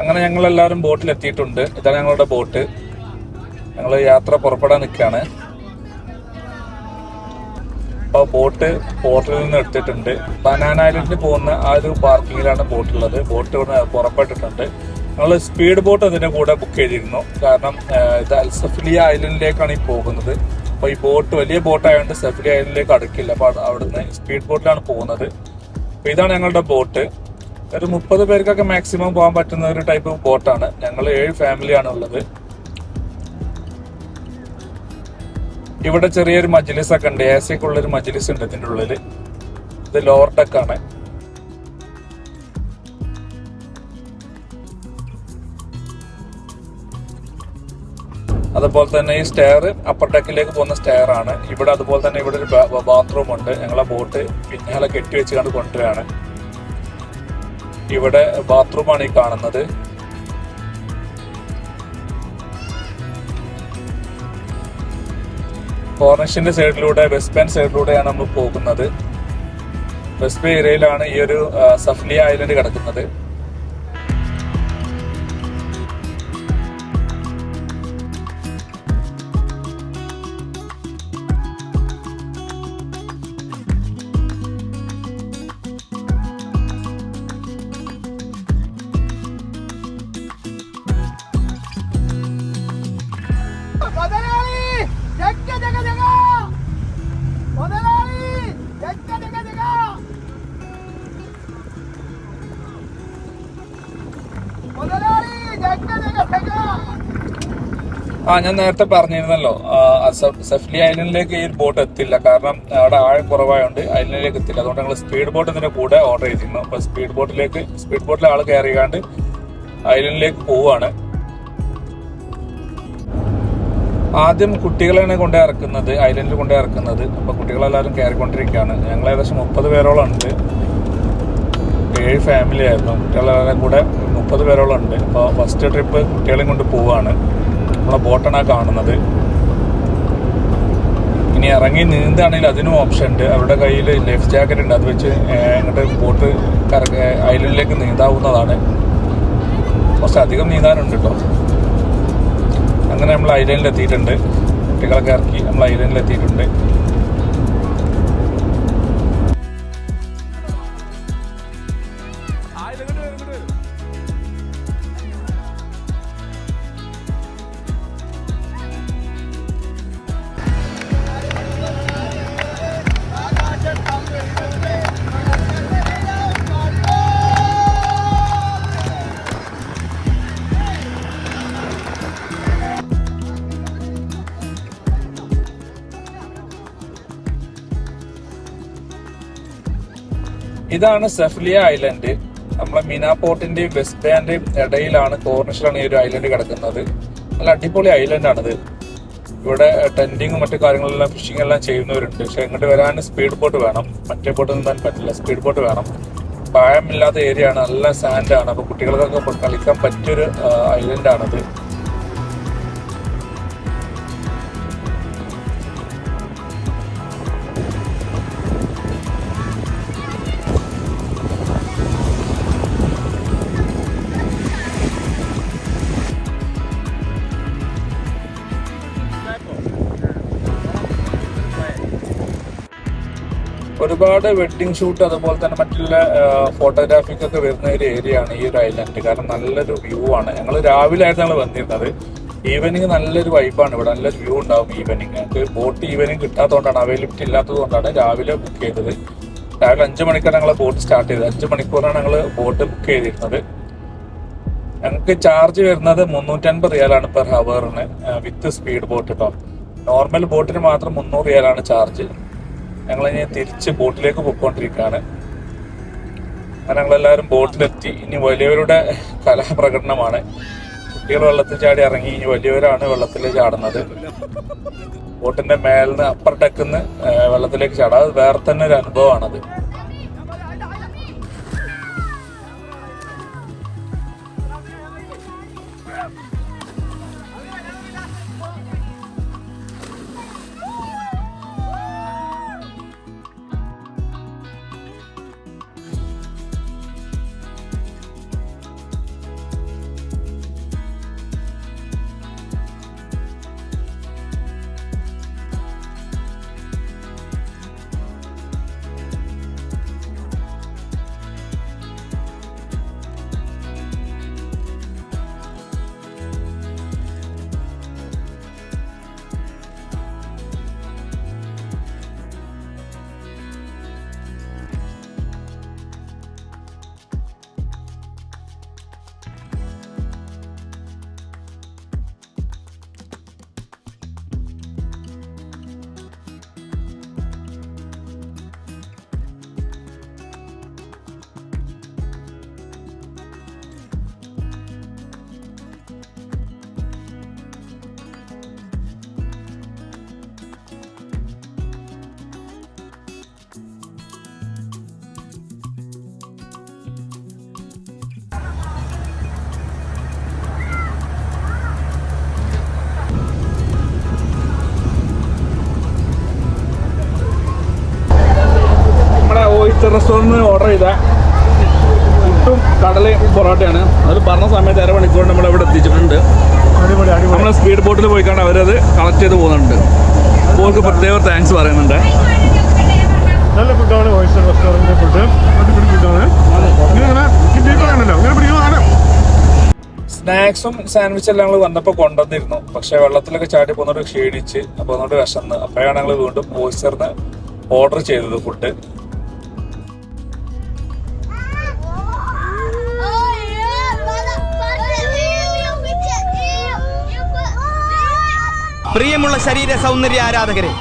അങ്ങനെ ഞങ്ങളെല്ലാവരും ബോട്ടിലെത്തിയിട്ടുണ്ട്. ഇതാണ് ഞങ്ങളുടെ ബോട്ട്. ഞങ്ങൾ യാത്ര പുറപ്പെടാൻ നിൽക്കുകയാണ്. അപ്പോൾ ബോട്ട് പോർട്ടിൽ നിന്ന് എടുത്തിട്ടുണ്ട്. ബനാന ഐലൻഡിൽ പോകുന്ന ആ ഒരു പാർക്കിങ്ങിലാണ് ബോട്ടുള്ളത്. ബോട്ട് ഇവിടെ പുറപ്പെട്ടിട്ടുണ്ട്. ഞങ്ങൾ സ്പീഡ് ബോട്ട് അതിൻ്റെ കൂടെ ബുക്ക് ചെയ്തിരുന്നു. കാരണം ഇത് അൽസഫ്ലിയ ഐലൻഡിലേക്കാണ് ഈ പോകുന്നത്. അപ്പോൾ ഈ ബോട്ട് വലിയ ബോട്ടായതുകൊണ്ട് സഫ്ലിയ ഐലൻഡിലേക്ക് അടുക്കില്ല. അപ്പോൾ അവിടുന്ന് സ്പീഡ് ബോട്ടിലാണ് പോകുന്നത്. അപ്പോൾ ഇതാണ് ഞങ്ങളുടെ ബോട്ട്. ഒരു 30 പേർക്കൊക്കെ മാക്സിമം പോകാൻ പറ്റുന്ന ഒരു ടൈപ്പ് ബോട്ടാണ്. ഞങ്ങൾ 7 ഫാമിലിയാണ് ഉള്ളത്. ഇവിടെ ചെറിയൊരു മജ്ലിസ് ഒക്കെ ഉണ്ട്. AC ഒക്കെ ഉള്ളൊരു മജ്ലിസ് ഉണ്ട് ഇതിൻ്റെ ഉള്ളിൽ. ഇത് ലോവർ ഡെക്കാണ്. അതുപോലെ തന്നെ ഈ സ്റ്റെയർ അപ്പർ ഡെക്കിലേക്ക് പോകുന്ന സ്റ്റെയർ ആണ്. ഇവിടെ അതുപോലെ തന്നെ ഇവിടെ ഒരു ബാത്റൂം ഉണ്ട്. ഞങ്ങളെ ബോട്ട് പിന്നാലെ കെട്ടി വെച്ചുകൊണ്ട് കൊണ്ടുവരികയാണ്. ഇവിടെ ബാത്റൂമാണ് ഈ കാണുന്നത്. കോർണിഷിന്റെ സൈഡിലൂടെ വെസ്റ്റ് ബാൻ സൈഡിലൂടെയാണ് നമ്മൾ പോകുന്നത്. വെസ്റ്റ് ബേ ഏരിയയിലാണ് ഈ ഒരു സഫ്ലിയ ഐലൻഡ് കിടക്കുന്നത്. ഞാൻ നേരത്തെ പറഞ്ഞിരുന്നല്ലോ, സഫ്ലിയ ഐലൻഡിലേക്ക് ഈ ബോട്ട് എത്തില്ല. കാരണം അവിടെ ആഴം കുറവായതുകൊണ്ട് ഐലൻഡിലേക്ക് എത്തില്ല. അതുകൊണ്ട് ഞങ്ങൾ സ്പീഡ് ബോട്ട് ഇതിന്റെ കൂടെ ഓർഡർ ചെയ്തിരുന്നു. അപ്പൊ സ്പീഡ് ബോട്ടിൽ ആൾ കയറിയാണ്ട് ഐലൻഡിലേക്ക് പോവാണ്. ആദ്യം കുട്ടികളെയാണ് കൊണ്ടേ ഇറക്കുന്നത്, ഐലൻഡിൽ കൊണ്ടേ ഇറക്കുന്നത്. അപ്പൊ കുട്ടികളെല്ലാവരും കയറിക്കൊണ്ടിരിക്കുകയാണ്. ഞങ്ങൾ ഏകദേശം 30 പേരോളം ഉണ്ട്. 7 ഫാമിലി ആയിരുന്നു. കുട്ടികളെല്ലാം കൂടെ 30 പേരോളം ഉണ്ട്. അപ്പോൾ ഫസ്റ്റ് ട്രിപ്പ് കുട്ടികളെയും കൊണ്ട് പോവാണ്. നമ്മളെ ബോട്ടാണ് കാണുന്നത്. ഇനി ഇറങ്ങി നീന്താണെങ്കിൽ അതിനും ഓപ്ഷൻ ഉണ്ട്. അവരുടെ കയ്യിൽ ലൈഫ് ജാക്കറ്റ് ഉണ്ട്. അത് വെച്ച് ഇങ്ങോട്ട് ബോട്ട് ഐലൻഡിലേക്ക് നീന്താവുന്നതാണ്. കുറച്ചധികം നീന്താനുണ്ട് കേട്ടോ. അങ്ങനെ നമ്മൾ ഐലൻഡിൽ എത്തിയിട്ടുണ്ട്. കുട്ടികളൊക്കെ ഇറക്കി നമ്മൾ ഐലൻഡിൽ എത്തിയിട്ടുണ്ട്. ഇതാണ് സഫ്ലിയ ഐലൻഡ്. നമ്മളെ മിന പോർട്ടിന്റെയും വെസ്റ്റ് ബാന്റെയും ഇടയിലാണ്, കോർണിഷിലാണ് ഈ ഒരു ഐലൻഡ് കിടക്കുന്നത്. നല്ല അടിപൊളി ഐലൻഡാണിത്. ഇവിടെ ടെന്റിങ്ങും മറ്റു കാര്യങ്ങളെല്ലാം ഫിഷിംഗ് എല്ലാം ചെയ്യുന്നവരുണ്ട്. പക്ഷെ ഇങ്ങോട്ട് വരാൻ സ്പീഡ് ബോട്ട് വേണം. മറ്റേ ബോട്ട് നീന്താൻ പറ്റില്ല, സ്പീഡ് ബോട്ട് വേണം. പായമില്ലാത്ത ഏരിയ ആണ്, നല്ല സാൻഡാണ്. അപ്പോൾ കുട്ടികൾക്കൊക്കെ കളിക്കാൻ പറ്റിയൊരു ഐലൻഡാണിത്. ഒരുപാട് വെഡ്ഡിങ് ഷൂട്ട് അതുപോലെ തന്നെ മറ്റുള്ള ഫോട്ടോഗ്രാഫിക്കൊക്കെ വരുന്ന ഒരു ഏരിയ ആണ് ഈ ഒരു ഐലൻഡ്. കാരണം നല്ലൊരു വ്യൂ ആണ്. ഞങ്ങൾ രാവിലെ ആയിരുന്നു ഞങ്ങൾ വന്നിരുന്നത്. ഈവനിങ് നല്ലൊരു വൈബാണ് ഇവിടെ, നല്ലൊരു വ്യൂ ഉണ്ടാവും ഈവനിങ്. ഞങ്ങൾക്ക് ബോട്ട് ഈവനിങ് കിട്ടാത്തതുകൊണ്ടാണ്, അവൈലബിലിറ്റി ഇല്ലാത്തതുകൊണ്ടാണ് രാവിലെ ബുക്ക് ചെയ്തത്. രാവിലെ 5 മണിക്കാണ് ഞങ്ങൾ ബോട്ട് സ്റ്റാർട്ട് ചെയ്തത്. 5 മണിക്കൂറാണ് ഞങ്ങൾ ബോട്ട് ബുക്ക് ചെയ്തിരുന്നത്. ഞങ്ങൾക്ക് ചാർജ് വരുന്നത് 350 റിയാലാണ് പെർ ഹവറിന് വിത്ത് സ്പീഡ് ബോട്ട് കേട്ടോ. നോർമൽ ബോട്ടിന് മാത്രം 300 റിയാലാണ് ചാർജ്. ഞങ്ങളിനി തിരിച്ച് ബോട്ടിലേക്ക് പോയിക്കൊണ്ടിരിക്കുകയാണ്. അങ്ങനെ ഞങ്ങളെല്ലാവരും ബോട്ടിലെത്തി. ഇനി വലിയവരുടെ കലാപ്രകടനമാണ്. കുട്ടികൾ വെള്ളത്തിൽ ചാടി ഇറങ്ങി, ഇനി വലിയവരാണ് വെള്ളത്തിൽ ചാടുന്നത്. ബോട്ടിന്റെ മേലിന്ന് അപ്പർ ഡെക്കിന്ന് വെള്ളത്തിലേക്ക് ചാടാം. അത് വേറെ തന്നെ ഒരു അനുഭവമാണത്. റെസ്റ്റോറൻറ്റിൽ ഓർഡർ ചെയ്ത പുട്ടും കടലയും പൊറോട്ടയാണ്. അത് പറഞ്ഞ സമയത്ത് അരമണിക്കൂർ നമ്മൾ ഇവിടെ എത്തിച്ചിട്ടുണ്ട്. നമ്മൾ സ്പീഡ് ബോട്ടിൽ പോയിക്കാണ്ട് അവരത് കളക്ട് ചെയ്ത് പോകുന്നുണ്ട്. അപ്പോൾ അവർക്ക് പ്രത്യേകം താങ്ക്സ് പറയുന്നുണ്ട്. നല്ല ഫുഡാണ് ഓയിസ്റ്റർ റെസ്റ്റോറൻറ്റിലെ ഫുഡ്. അടിപൊളി ഫുഡാണ്. സ്നാക്സും സാൻഡ്വിച്ചും എല്ലാം ഞങ്ങൾ വന്നപ്പോൾ കൊണ്ടുവന്നിരുന്നു. പക്ഷെ വെള്ളത്തിലൊക്കെ ചാടി പോകുന്നോട്ട് ക്ഷീണിച്ച് അപ്പോൾ ഒന്നുകൂടി വിശന്ന്. അപ്പോഴാണ് ഞങ്ങൾ വീണ്ടും ഓയിസ്റ്ററിന് ഓർഡർ ചെയ്തത് ഫുഡ്. പ്രിയമുള്ള ശരീര സൗന്ദര്യ ആരാധകരെ,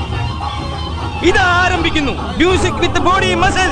ഇത് ആരംഭിക്കുന്നു മ്യൂസിക് വിത്ത് ബോഡി മസിൽ.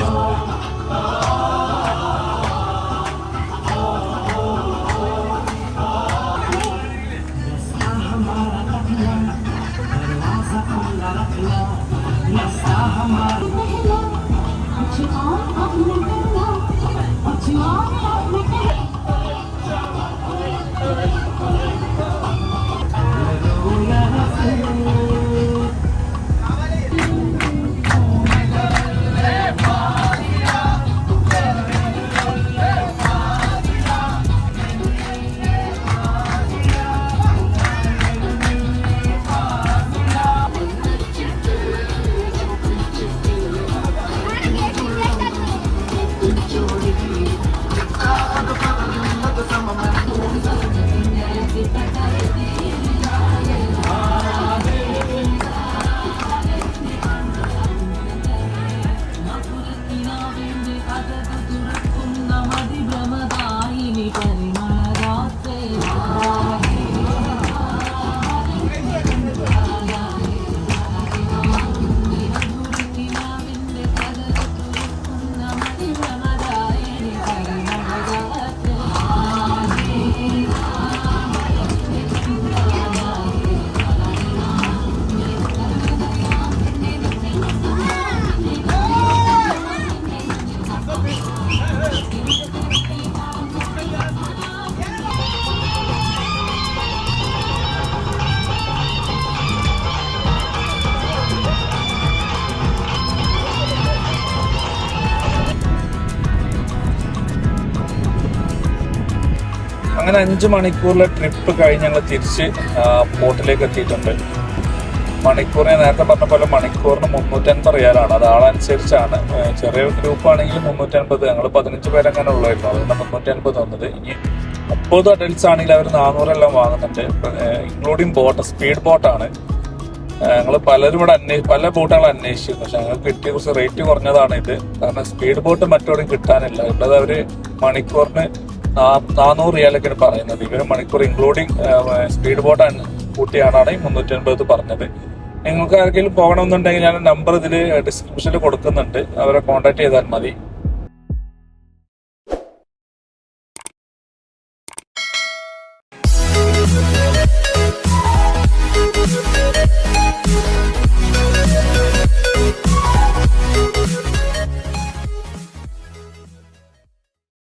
അങ്ങനെ 5 മണിക്കൂറിലെ ട്രിപ്പ് കഴിഞ്ഞ് ഞങ്ങൾ തിരിച്ച് പോർട്ടിലേക്ക് എത്തിയിട്ടുണ്ട്. മണിക്കൂറിന് നേരത്തെ പറഞ്ഞ പോലെ മണിക്കൂറിന് 350 റിയാലാണ്. അത് ആളനുസരിച്ചാണ്. ചെറിയ ഗ്രൂപ്പാണെങ്കിൽ 350. ഞങ്ങൾ 15 പേരങ്ങനെ ഉള്ളായിരുന്നു. അതുകൊണ്ട് 350 തന്നത്. ഇനി 30 അഡൽട്സ് ആണെങ്കിൽ അവർ 400 എല്ലാം വാങ്ങുന്നുണ്ട്, ഇൻക്ലൂഡിങ് ബോട്ട്. സ്പീഡ് ബോട്ടാണ്. ഞങ്ങൾ പലരും ഇവിടെ പല ബോട്ടുകൾ അന്വേഷിച്ചിരുന്നു. പക്ഷെ ഞങ്ങൾക്ക് കിട്ടിയ കുറച്ച് റേറ്റ് കുറഞ്ഞതാണ് ഇത്. കാരണം സ്പീഡ് ബോട്ട് മറ്റോടും കിട്ടാനില്ല. ഇവിടെ അവർ മണിക്കൂറിന് 400 റിയാലൊക്കെയാണ് പറയുന്നത്. ഇവര് മണിക്കൂർ ഇൻക്ലൂഡിങ് സ്പീഡ് ബോട്ടാണ് കൂട്ടിയാണ് 350 പറഞ്ഞത്. നിങ്ങൾക്ക് ആർക്കെങ്കിലും പോകണമെന്നുണ്ടെങ്കിൽ ഞാൻ നമ്പർ ഇതിൽ ഡിസ്ക്രിപ്ഷനിൽ കൊടുക്കുന്നുണ്ട്, അവരെ കോൺടാക്ട് ചെയ്താൽ മതി.